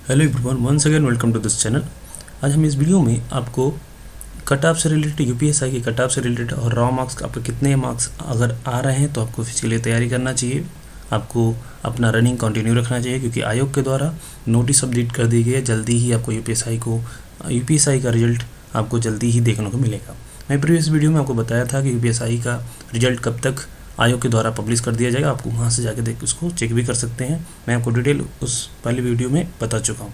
Hello everyone, once again welcome to this channel. आज हम इस वीडियो में आपको कट ऑफ से रिलेटेड यूपीएसआई के कट ऑफ से रिलेटेड और रॉ मार्क्स आपके कितने मार्क्स अगर आ रहे हैं तो आपको इसके लिए तैयारी करना चाहिए। आपको अपना रनिंग कंटिन्यू रखना चाहिए क्योंकि आयोग के द्वारा नोटिस अपडेट कर दी गई है। जल्दी ही आपको यूपीएसआई का रिजल्ट आपको जल्दी ही देखने को मिलेगा। मैं प्रीवियस वीडियो में आपको बताया था कि यूपीएसआई का रिजल्ट कब तक आयोग के द्वारा पब्लिश कर दिया जाएगा। आपको वहाँ से जाके देख उसको चेक भी कर सकते हैं। मैं आपको डिटेल उस पहले वीडियो में बता चुका हूँ।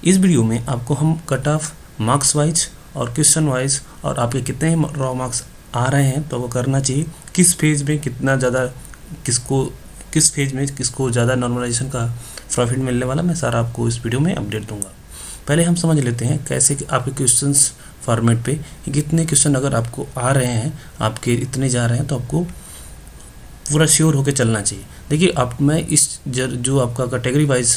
इस वीडियो में आपको हम कट ऑफ मार्क्स वाइज और क्वेश्चन वाइज और आपके कितने रॉ मार्क्स आ रहे हैं तो वो करना चाहिए, किस फेज में कितना ज़्यादा किस फेज में किसको ज़्यादा नॉर्मलाइजेशन का प्रॉफिट मिलने वाला, मैं सारा आपको इस वीडियो में अपडेट दूंगा। पहले हम समझ लेते हैं कैसे कि आपके क्वेश्चंस फॉर्मेट पे कितने क्वेश्चन अगर आपको आ रहे हैं, आपके इतने जा रहे हैं तो आपको पूरा श्योर होकर चलना चाहिए। देखिए मैं इस जो आपका कैटेगरी वाइज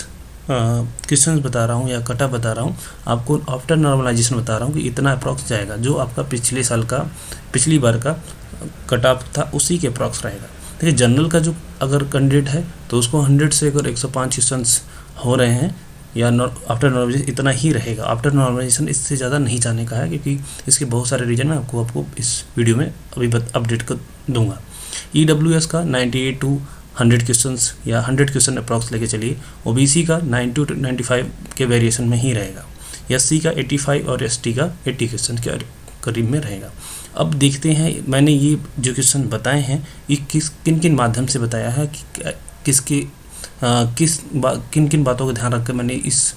क्वेश्चंस बता रहा हूँ या कट ऑफ बता रहा हूँ, आपको आफ्टर नॉर्मलाइजेशन बता रहा हूँ कि इतना अप्रॉक्स जाएगा। जो आपका पिछली बार का कट ऑफ था उसी के अप्रॉक्स रहेगा। देखिए जनरल का जो अगर कैंडिडेट है तो उसको 100 से अगर 105 क्वेश्चन्स हो रहे हैं या आफ्टर नॉर्मलाइजेशन इतना ही रहेगा। आफ्टर नॉर्मलाइजेशन इससे ज़्यादा नहीं जाने का है क्योंकि इसके बहुत सारे रीजन मैं आपको इस वीडियो में अभी अपडेट कर दूँगा। EWS का 98 to 100 क्वेश्चंस या 100 क्वेश्चन अप्रॉक्स लेके चलिए। OBC का 90 to 95 के वेरिएशन में ही रहेगा। SC का 85 और ST का 80 क्वेश्चन के करीब में रहेगा। अब देखते हैं मैंने ये जो क्वेश्चन बताए हैं ये किन किन माध्यम से बताया है कि किन किन बातों का ध्यान रखकर मैंने इस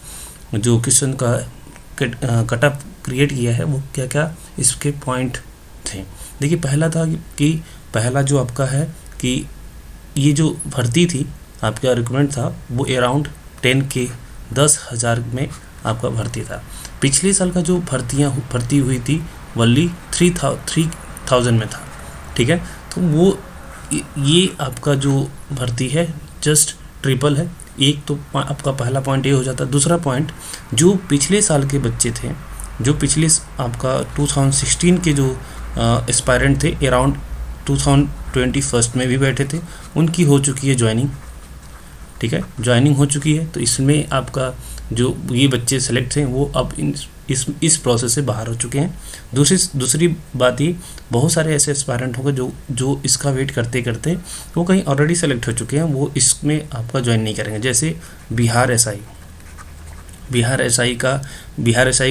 जो क्वेश्चन का कट ऑफ क्रिएट किया है, वो क्या क्या इसके पॉइंट थे। देखिए पहला था कि पहला जो आपका है कि ये जो भर्ती थी, आपका रिक्रूटमेंट था वो अराउंड 10,000 में आपका भर्ती था। पिछले साल का जो भर्ती हुई थी वल्ली 3,000 में था। ठीक है, तो वो ये आपका जो भर्ती है जस्ट ट्रिपल है। एक तो आपका पहला पॉइंट ये हो जाता है। दूसरा पॉइंट, जो पिछले साल के बच्चे थे, जो पिछले आपका 2016 के जो एस्पायरेंट थे अराउंड 2021 में भी बैठे थे, उनकी हो चुकी है ज्वाइनिंग। ठीक है, ज्वाइनिंग हो चुकी है। तो इसमें आपका जो ये बच्चे सेलेक्ट हैं वो अब इस प्रोसेस से बाहर हो चुके हैं। दूसरी बात ये, बहुत सारे ऐसे एस्पायरेंट होंगे जो इसका वेट करते करते वो कहीं ऑलरेडी सेलेक्ट हो चुके हैं, वो इसमें आपका ज्वाइन नहीं करेंगे। जैसे बिहार एसआई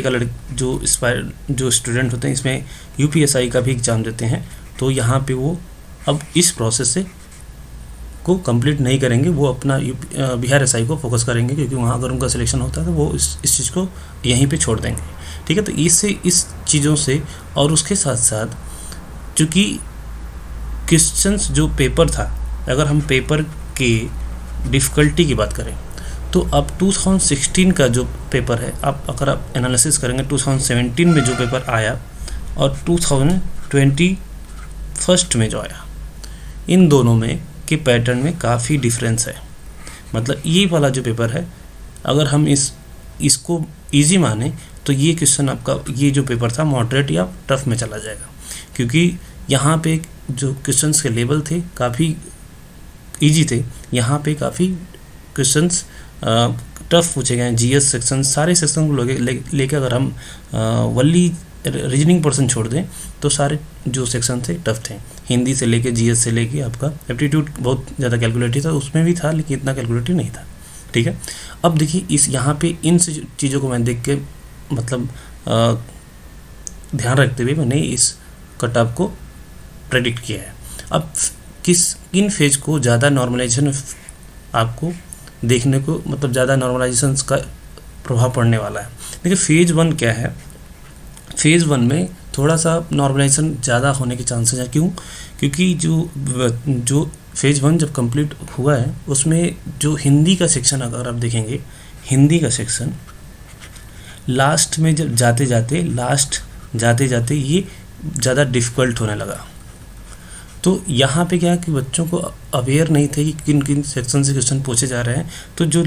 का जो स्टूडेंट होते हैं इसमें यूपीएसआई का भी एग्ज़ाम देते हैं, तो यहाँ पे वो अब इस प्रोसेस से को कंप्लीट नहीं करेंगे। वो अपना बिहार एसआई को फोकस करेंगे क्योंकि वहाँ अगर उनका सिलेक्शन होता है तो वो इस चीज़ को यहीं पे छोड़ देंगे। ठीक है, तो इस चीज़ों से और उसके साथ साथ चूँकि क्वेश्चंस जो पेपर था, अगर हम पेपर के डिफ़िकल्टी की बात करें तो अब 2016 का जो पेपर है, अगर आप एनालिसिस करेंगे 2017 में जो पेपर आया और 2021 में जो आया, इन दोनों में के पैटर्न में काफ़ी डिफरेंस है। मतलब ये वाला जो पेपर है, अगर हम इसको इजी माने तो ये क्वेश्चन आपका ये जो पेपर था मॉडरेट या टफ में चला जाएगा क्योंकि यहाँ पे जो क्वेश्चंस के लेवल थे काफ़ी इजी थे। यहाँ पे काफ़ी क्वेश्चंस टफ पूछे गए हैं। जीएस सेक्शन, सारे सेक्शन को लेके अगर हम वल्ली रीजनिंग पर्सन छोड़ दें तो सारे जो सेक्शन थे टफ थे। हिंदी से लेके जीएस से लेके आपका एप्टीट्यूड बहुत ज़्यादा कैलकुलेटिव था, उसमें भी था लेकिन इतना कैलकुलेटिव नहीं था। ठीक है, अब देखिए इस यहाँ पे इन चीज़ों को मैं देख के मतलब ध्यान रखते हुए मैंने इस कट ऑफ को प्रेडिक्ट किया है। अब किन फेज को ज़्यादा नॉर्मलाइजेशन आपको देखने को, मतलब ज़्यादा नॉर्मलाइजेशन का प्रभाव पड़ने वाला है। देखिए फेज़ 1 क्या है, फेज़ 1 में थोड़ा सा नॉर्मलाइजेशन ज़्यादा होने के चांसेस हैं। क्यों? क्योंकि जो फेज़ 1 जब कंप्लीट हुआ है उसमें जो हिंदी का सेक्शन अगर आप देखेंगे, हिंदी का सेक्शन लास्ट में जब जाते जाते ये ज़्यादा डिफ़िकल्ट होने लगा। तो यहाँ पे क्या है कि बच्चों को अवेयर नहीं थे कि किन किन सेक्शन से क्वेश्चन पूछे जा रहे हैं। तो जो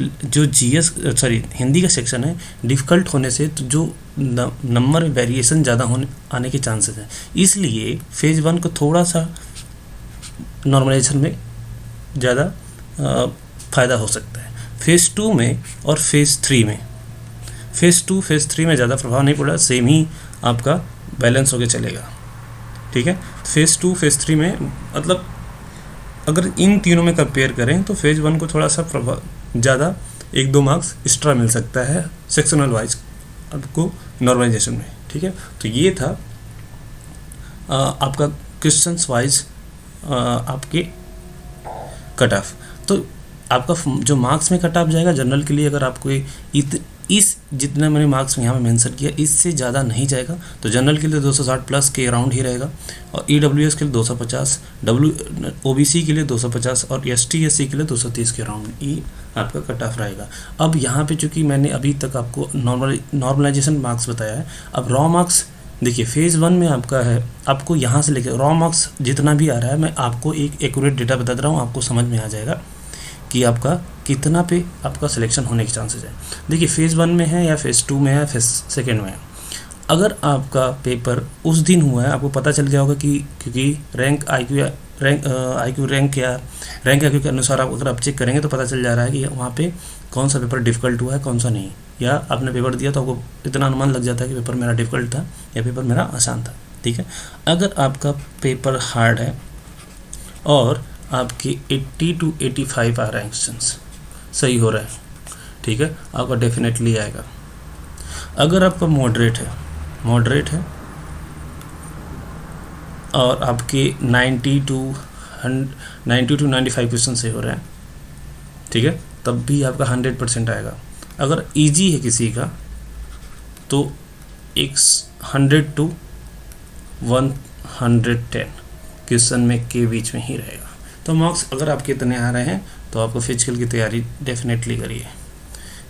हिंदी का सेक्शन है डिफ़िकल्ट होने से तो जो नंबर वेरिएशन ज़्यादा आने के चांसेस हैं। इसलिए फेज़ 1 को थोड़ा सा नॉर्मलाइजेशन में ज़्यादा फ़ायदा हो सकता है। फेज़ 2 में और फेज़ 3 में फेज़ 2 फेज़ 3 में ज़्यादा प्रभाव नहीं पड़ा, सेम ही आपका बैलेंस होके चलेगा। ठीक है, फेज़ 2 फेज़ 3 में मतलब अगर इन तीनों में कंपेयर करें तो फेज़ 1 को थोड़ा सा प्रभाव ज़्यादा 1-2 मार्क्स एक्स्ट्रा मिल सकता है सेक्शनल वाइज आपको नॉर्मलाइजेशन में। ठीक है, तो ये था आपका क्वेश्चंस वाइज आपके कट ऑफ। तो आपका जो मार्क्स में कट ऑफ जाएगा जनरल के लिए, अगर आपको इस जितना मैंने मार्क्स यहाँ पे मेंशन किया इससे ज़्यादा नहीं जाएगा, तो जनरल के लिए 260 प्लस के अराउंड ही रहेगा, और EWS के लिए 250, OBC के लिए 250 और ST SC के लिए 230 के अराउंड ही आपका कट ऑफ रहेगा। अब यहाँ पे चूँकि मैंने अभी तक आपको नॉर्मलाइजेशन मार्क्स बताया है, अब रॉ मार्क्स देखिए फेज़ 1 में आपका है, आपको यहाँ से लेकर रॉ मार्क्स जितना भी आ रहा है मैं आपको एक एक्यूरेट डेटा बता रहा हूँ, आपको समझ में आ जाएगा कि आपका कितना पे आपका सिलेक्शन होने के चांसेस है। देखिए फेज़ 1 में है या फेज़ 2 में है, फेज़ 2 में है, अगर आपका पेपर उस दिन हुआ है आपको पता चल गया होगा कि क्योंकि रैंक IQ के अनुसार आप अगर आप चेक करेंगे तो पता चल जा रहा है कि वहाँ पे कौन सा पेपर डिफ़िकल्ट हुआ है कौन सा नहीं, या आपने पेपर दिया तो आपको इतना अनुमान लग जाता है कि पेपर मेरा डिफ़िकल्ट था या पेपर मेरा आसान था। ठीक है, अगर आपका पेपर हार्ड है और आपके 80 to 85 आ रहा है क्वेश्चंस सही हो रहा है, ठीक है, आपका डेफिनेटली आएगा। अगर आपका मॉडरेट है और आपके 90 to 95 क्वेश्चन सही हो रहे हैं, ठीक है, तब भी आपका 100% आएगा। अगर इजी है किसी का तो 100 to 110 क्वेश्चन में के बीच में ही रहेगा। तो मार्क्स अगर आपके इतने आ रहे हैं तो आपको फिजिकल की तैयारी डेफिनेटली करिए,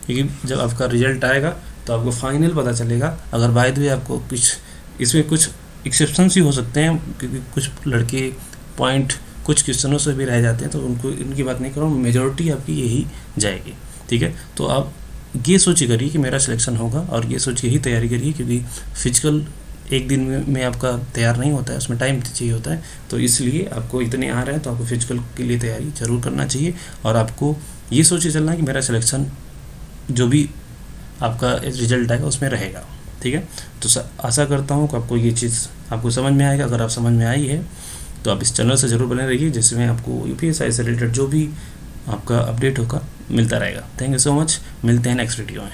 क्योंकि जब आपका रिजल्ट आएगा तो आपको फाइनल पता चलेगा। अगर बाय द वे आपको इसमें कुछ एक्सेप्शंस ही हो सकते हैं, क्योंकि कुछ लड़के पॉइंट कुछ क्वेश्चनों से भी रह जाते हैं, तो इनकी बात नहीं कर रहा हूँ, मेजॉरिटी आपकी यही जाएगी। ठीक है, तो आप ये सोचिए करिए कि मेरा सिलेक्शन होगा, और ये सोच के ही तैयारी करिए, क्योंकि फिजिकल एक दिन में आपका तैयार नहीं होता है, उसमें टाइम चाहिए होता है। तो इसलिए आपको इतने आ रहे हैं तो आपको फिजिकल के लिए तैयारी जरूर करना चाहिए, और आपको ये सोच के चलना है कि मेरा सिलेक्शन जो भी आपका रिजल्ट आएगा उसमें रहेगा। ठीक है, तो आशा करता हूँ कि आपको ये चीज़ आपको समझ में आएगा। अगर आप समझ में आई है तो आप इस चैनल से ज़रूर बने रहिए, जिसमें आपको UPSI से रिलेटेड जो भी आपका अपडेट होगा मिलता रहेगा। थैंक यू सो मच, मिलते हैं नेक्स्ट वीडियो में।